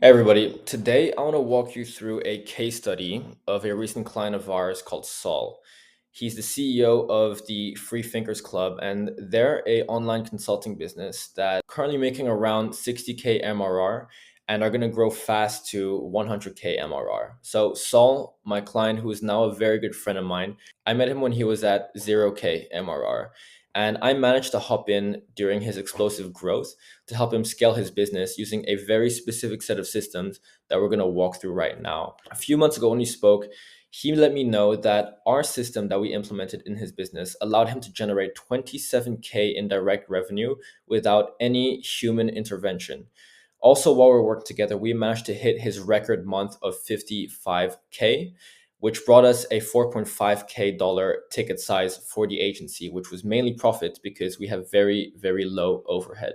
Hey everybody, today I want to walk you through a case study of a recent client of ours called Saul. He's the CEO of the Free Thinkers Club, and they're a online consulting business that currently making around 60K MRR and are going to grow fast to 100K MRR. So Saul, my client, who is now a very good friend of mine, I met him when he was at 0K MRR. And I managed to hop in during his explosive growth to help him scale his business using a very specific set of systems that we're going to walk through right now. A few months ago, when we spoke, he let me know that our system that we implemented in his business allowed him to generate 27K in direct revenue without any human intervention. Also, while we're working together, we managed to hit his record month of 55K, which brought us a 4.5K dollar ticket size for the agency, which was mainly profit because we have very, very low overhead.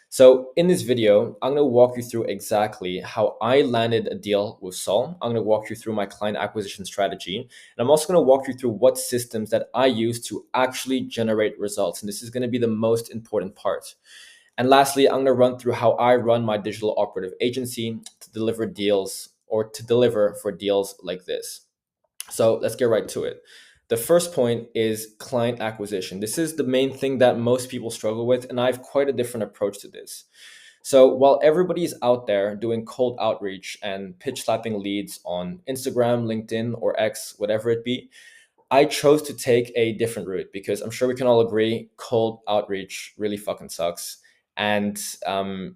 So in this video, I'm going to walk you through exactly how I landed a deal with Saul. I'm going to walk you through my client acquisition strategy. And I'm also going to walk you through what systems that I use to actually generate results. And this is going to be the most important part. And lastly, I'm going to run through how I run my digital operative agency to deliver deals or to deliver for deals like this. So let's get right to it. The first point is client acquisition. This is the main thing that most people struggle with, and I have quite a different approach to this. So while everybody's out there doing cold outreach and pitch slapping leads on Instagram, LinkedIn, or X, whatever it be, I chose to take a different route because I'm sure we can all agree cold outreach really fucking sucks. And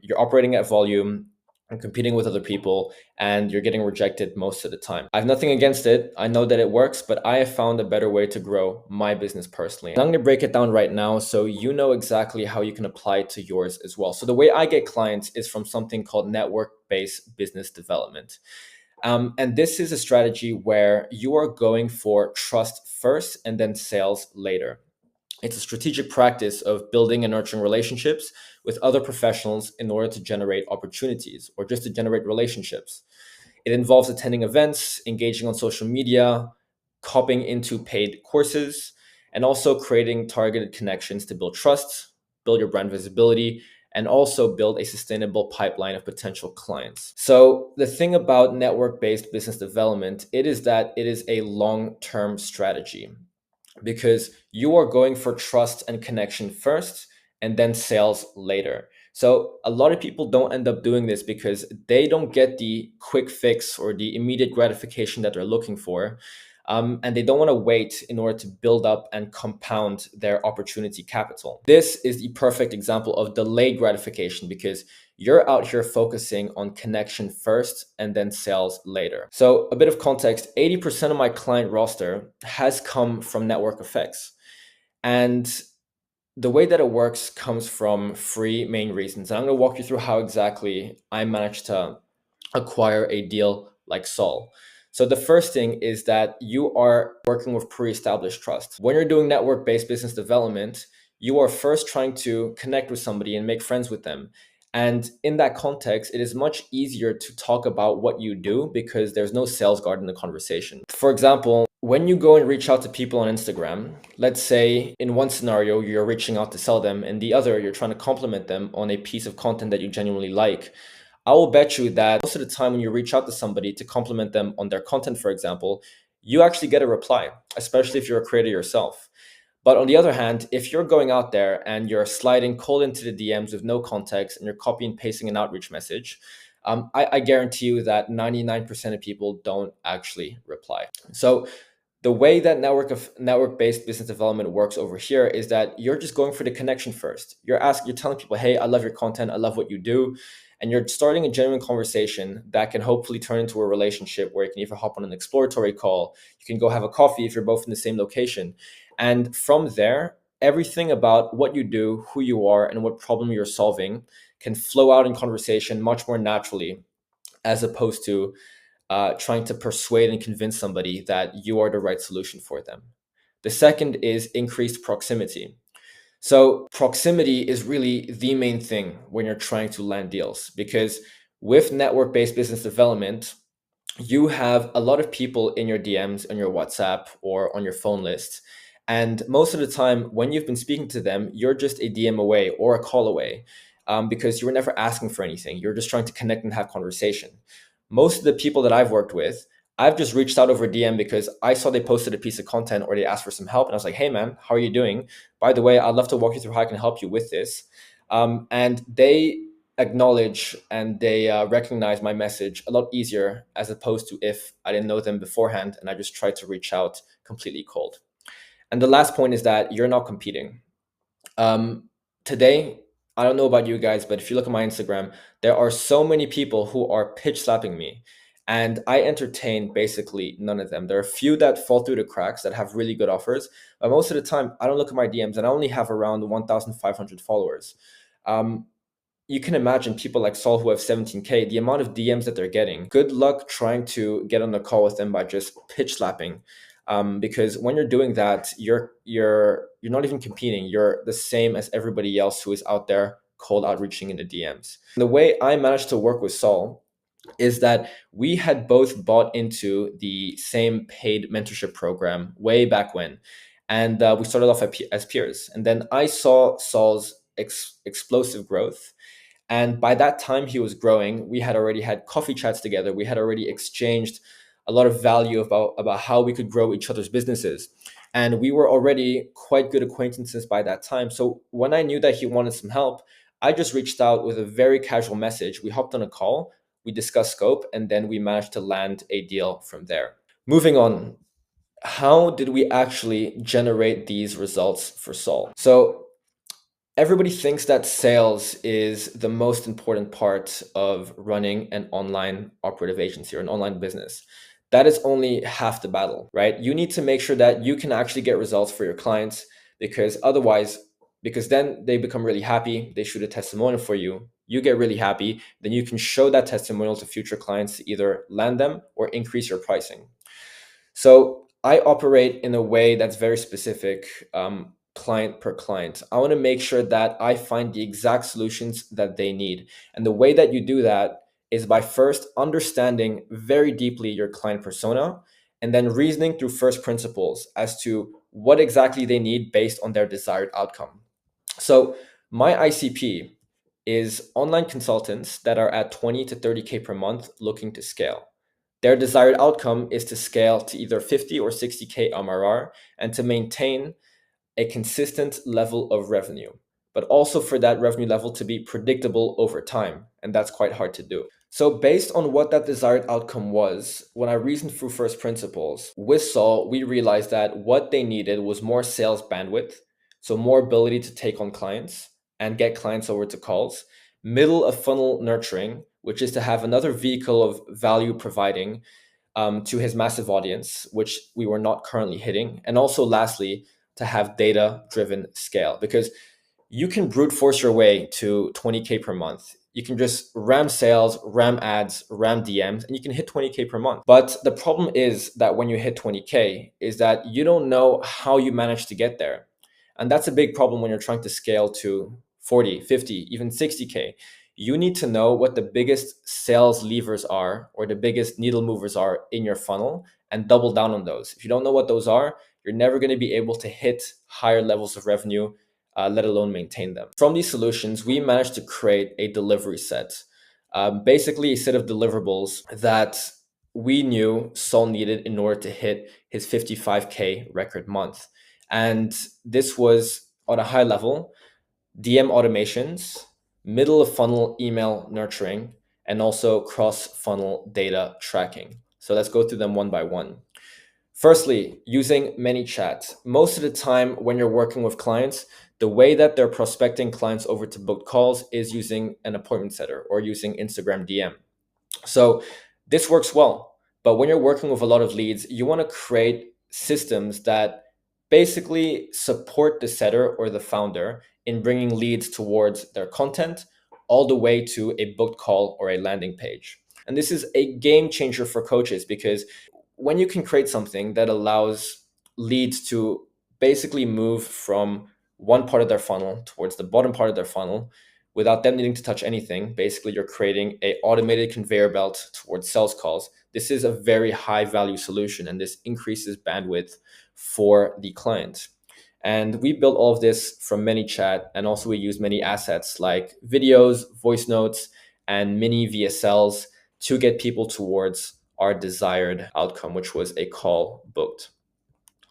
you're operating at volume and competing with other people, and you're getting rejected most of the time. I have nothing against it. I know that it works, but I have found a better way to grow my business personally. And I'm going to break it down right now so you know exactly how you can apply it to yours as well. So the way I get clients is from something called network-based business development. And this is a strategy where you are going for trust first and then sales later. It's a strategic practice of building and nurturing relationships with other professionals in order to generate opportunities or just to generate relationships. It involves attending events, engaging on social media, copying into paid courses, and also creating targeted connections to build trust, build your brand visibility, and also build a sustainable pipeline of potential clients. So the thing about network-based business development, it is that it is a long-term strategy because you are going for trust and connection first and then sales later. So a lot of people don't end up doing this because they don't get the quick fix or the immediate gratification that they're looking for. And they don't want to wait in order to build up and compound their opportunity capital. This is the perfect example of delayed gratification because you're out here focusing on connection first and then sales later. So a bit of context, 80% of my client roster has come from network effects. And the way that it works comes from three main reasons. And I'm going to walk you through how exactly I managed to acquire a deal like Saul. So the first thing is that you are working with pre-established trust. When you're doing network-based business development, you are first trying to connect with somebody and make friends with them. And in that context, it is much easier to talk about what you do because there's no sales guard in the conversation. For example, when you go and reach out to people on Instagram, let's say in one scenario, you're reaching out to sell them, and the other, you're trying to compliment them on a piece of content that you genuinely like. I will bet you that most of the time when you reach out to somebody to compliment them on their content, for example, you actually get a reply, especially if you're a creator yourself. But on the other hand, if you're going out there and you're sliding cold into the DMs with no context and you're copy and pasting an outreach message, I guarantee you that 99% of people don't actually reply. So the way that network-based business development works over here is that you're just going for the connection first. You're telling people, hey, I love your content, I love what you do. And you're starting a genuine conversation that can hopefully turn into a relationship where you can either hop on an exploratory call, you can go have a coffee if you're both in the same location. And from there, everything about what you do, who you are, and what problem you're solving can flow out in conversation much more naturally, as opposed to trying to persuade and convince somebody that you are the right solution for them. The second is increased proximity. So, proximity is really the main thing when you're trying to land deals because with network based business development, you have a lot of people in your DMs, on your WhatsApp, or on your phone list. And most of the time, when you've been speaking to them, you're just a DM away or a call away. because you were never asking for anything. You're just trying to connect and have conversation. Most of the people that I've worked with, I've just reached out over DM because I saw they posted a piece of content or they asked for some help. And I was like, hey, man, how are you doing? By the way, I'd love to walk you through how I can help you with this. And they acknowledge and they recognize my message a lot easier as opposed to if I didn't know them beforehand and I just tried to reach out completely cold. And the last point is that you're not competing. Today, I don't know about you guys, but if you look at my Instagram, there are so many people who are pitch slapping me. And I entertain basically none of them. There are a few that fall through the cracks that have really good offers. But most of the time, I don't look at my DMs and I only have around 1,500 followers. Um, you can imagine people like Saul who have 17K, the amount of DMs that they're getting. Good luck trying to get on a call with them by just pitch slapping. Because when you're doing that, you're not even competing. You're the same as everybody else who is out there cold outreaching in the DMs. And the way I managed to work with Saul is that we had both bought into the same paid mentorship program way back when. And we started off as peers. And then I saw Saul's explosive growth. And by that time he was growing, we had already had coffee chats together. We had already exchanged a lot of value about how we could grow each other's businesses. And we were already quite good acquaintances by that time. So when I knew that he wanted some help, I just reached out with a very casual message. We hopped on a call, we discussed scope, and then we managed to land a deal from there. Moving on, how did we actually generate these results for Saul? So everybody thinks that sales is the most important part of running an online operative agency or an online business. That is only half the battle, right? You need to make sure that you can actually get results for your clients because otherwise, because then they become really happy, they shoot a testimonial for you, you get really happy, then you can show that testimonial to future clients to either land them or increase your pricing. So I operate in a way that's very specific, client per client. I want to make sure that I find the exact solutions that they need. And the way that you do that is by first understanding very deeply your client persona and then reasoning through first principles as to what exactly they need based on their desired outcome. So my ICP is online consultants that are at 20 to 30K per month looking to scale. Their desired outcome is to scale to either 50 or 60K MRR and to maintain a consistent level of revenue, but also for that revenue level to be predictable over time. And that's quite hard to do. So, based on what that desired outcome was, when I reasoned through first principles with Saul, we realized that what they needed was more sales bandwidth, so more ability to take on clients and get clients over to calls, middle of funnel nurturing, which is to have another vehicle of value providing to his massive audience, which we were not currently hitting. And also, lastly, to have data driven scale because you can brute force your way to 20K per month. You can just ram sales, ram ads, ram DMs, and you can hit 20K per month. But the problem is that when you hit 20K is that you don't know how you managed to get there. And that's a big problem when you're trying to scale to 40, 50, even 60K. You need to know what the biggest sales levers are or the biggest needle movers are in your funnel and double down on those. If you don't know what those are, you're never going to be able to hit higher levels of revenue, let alone maintain them. From these solutions, we managed to create a delivery set, basically a set of deliverables that we knew Saul needed in order to hit his 55K record month. And this was on a high level, DM automations, middle of funnel email nurturing, and also cross funnel data tracking. So let's go through them one by one. Firstly, using ManyChat. Most of the time when you're working with clients, the way that they're prospecting clients over to booked calls is using an appointment setter or using Instagram DM. So this works well. But when you're working with a lot of leads, you want to create systems that basically support the setter or the founder in bringing leads towards their content all the way to a booked call or a landing page. And this is a game changer for coaches because when you can create something that allows leads to basically move from one part of their funnel towards the bottom part of their funnel without them needing to touch anything, basically you're creating a automated conveyor belt towards sales calls. This is a very high value solution and this increases bandwidth for the client. And we built all of this from ManyChat, and also we use many assets like videos, voice notes, and mini VSLs to get people towards our desired outcome, which was a call booked.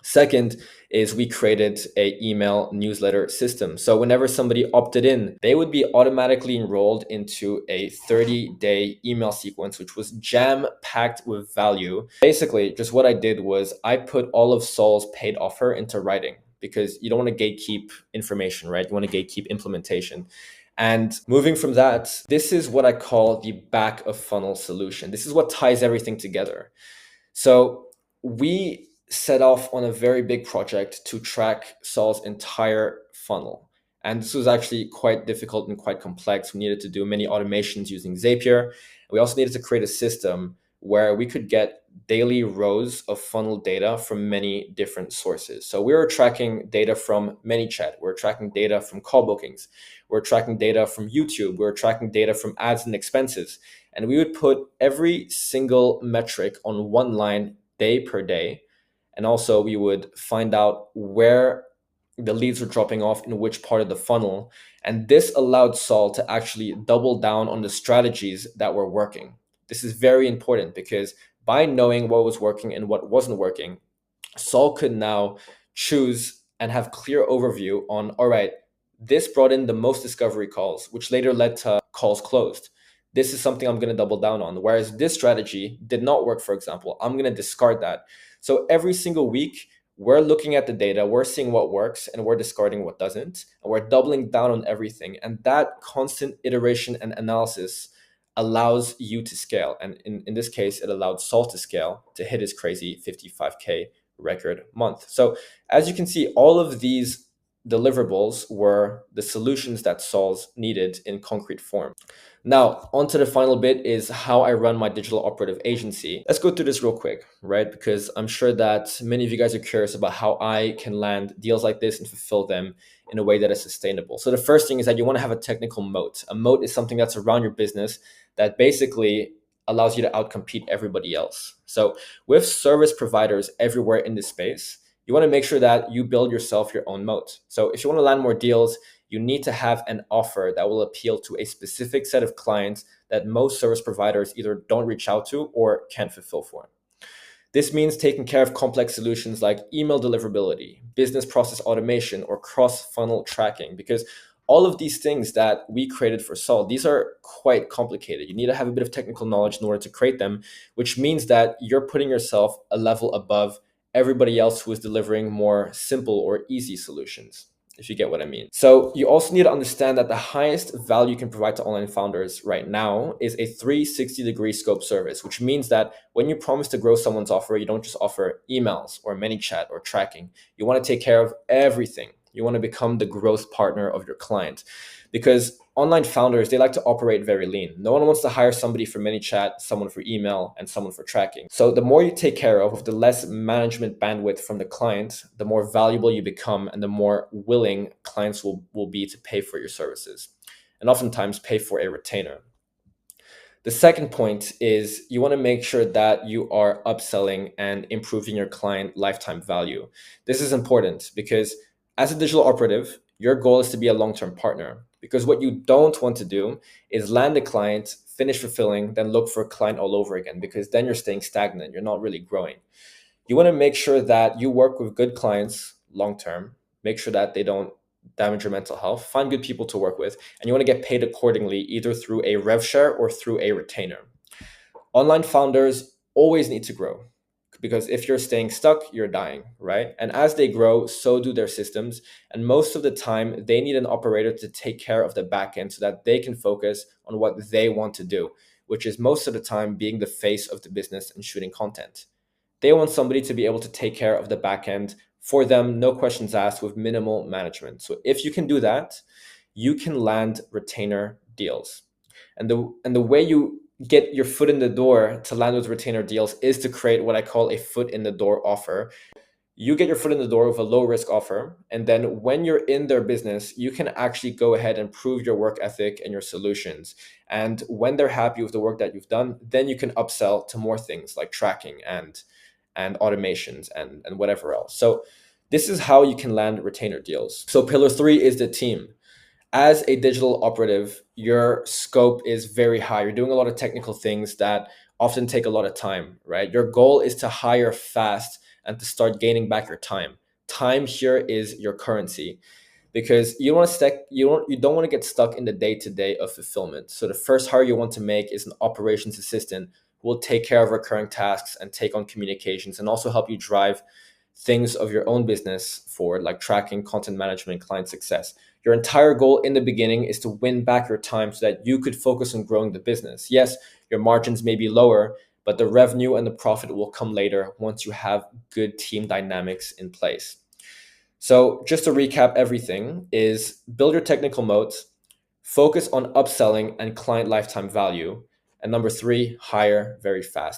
Second is we created a email newsletter system. So whenever somebody opted in, they would be automatically enrolled into a 30-day email sequence, which was jam packed with value. Basically, just what I did was I put all of Sol's paid offer into writing, because you don't want to gatekeep information, right? You want to gatekeep implementation. And moving from that, this is what I call the back of funnel solution. This is what ties everything together. So we set off on a very big project to track Sol's entire funnel. And this was actually quite difficult and quite complex. We needed to do many automations using Zapier. We also needed to create a system where we could get daily rows of funnel data from many different sources. So we were tracking data from ManyChat. We were tracking data from call bookings. We were tracking data from YouTube. We were tracking data from ads and expenses. And we would put every single metric on one line day per day. And also we would find out where the leads were dropping off in which part of the funnel. And this allowed Sol to actually double down on the strategies that were working. This is very important, because by knowing what was working and what wasn't working, Sol could now choose and have clear overview on, all right, this brought in the most discovery calls, which later led to calls closed. This is something I'm going to double down on. Whereas this strategy did not work, for example, I'm going to discard that. So every single week, we're looking at the data, we're seeing what works, and we're discarding what doesn't. And we're doubling down on everything. And that constant iteration and analysis allows you to scale. And in this case, it allowed Sol to scale to hit his crazy 55K record month. So as you can see, all of these deliverables were the solutions that Sol's needed in concrete form. Now, on to the final bit is how I run my digital operative agency. Let's go through this real quick, right? Because I'm sure that many of you guys are curious about how I can land deals like this and fulfill them in a way that is sustainable. So the first thing is that you want to have a technical moat. A moat is something that's around your business that basically allows you to outcompete everybody else. So with service providers everywhere in this space, you want to make sure that you build yourself your own moat. So if you want to land more deals, you need to have an offer that will appeal to a specific set of clients that most service providers either don't reach out to or can't fulfill for. This means taking care of complex solutions like email deliverability, business process automation, or cross-funnel tracking, because all of these things that we created for Sol, these are quite complicated. You need to have a bit of technical knowledge in order to create them, which means that you're putting yourself a level above everybody else who is delivering more simple or easy solutions, if you get what I mean. So you also need to understand that the highest value you can provide to online founders right now is a 360-degree scope service, which means that when you promise to grow someone's offer, you don't just offer emails or ManyChat or tracking. You want to take care of everything. You want to become the growth partner of your client, because online founders, they like to operate very lean. No one wants to hire somebody for ManyChat, someone for email, and someone for tracking. So the more you take care of, with the less management bandwidth from the client, the more valuable you become and the more willing clients will be to pay for your services, and oftentimes pay for a retainer. The second point is you want to make sure that you are upselling and improving your client lifetime value. This is important because as a digital operative, your goal is to be a long-term partner, because what you don't want to do is land a client, finish fulfilling, then look for a client all over again, because then you're staying stagnant. You're not really growing. You want to make sure that you work with good clients long-term, make sure that they don't damage your mental health, find good people to work with, and you want to get paid accordingly, either through a rev share or through a retainer. Online founders always need to grow, because if you're staying stuck, you're dying, right? And as they grow, so do their systems. And most of the time, they need an operator to take care of the back end so that they can focus on what they want to do, which is most of the time being the face of the business and shooting content. They want somebody to be able to take care of the back end for them, no questions asked, with minimal management. So if you can do that, you can land retainer deals. And the way you get your foot in the door to land those retainer deals is to create what I call a foot in the door offer. You get your foot in the door with a low risk offer. And then when you're in their business, you can actually go ahead and prove your work ethic and your solutions. And when they're happy with the work that you've done, then you can upsell to more things like tracking and automations and whatever else. So This is how you can land retainer deals. So pillar three is the team. As a digital operative, your scope is very high. You're doing a lot of technical things that often take a lot of time, right? Your goal is to hire fast and to start gaining back your time. Time here is your currency because you don't want to get stuck in the day-to-day of fulfillment. So the first hire you want to make is an operations assistant who will take care of recurring tasks and take on communications and also help you drive things of your own business forward, like tracking, content management, client success. Your entire goal in the beginning is to win back your time so that you could focus on growing the business. Yes, your margins may be lower, but the revenue and the profit will come later once you have good team dynamics in place. So just to recap everything is build your technical moats, focus on upselling and client lifetime value, and number three, hire very fast.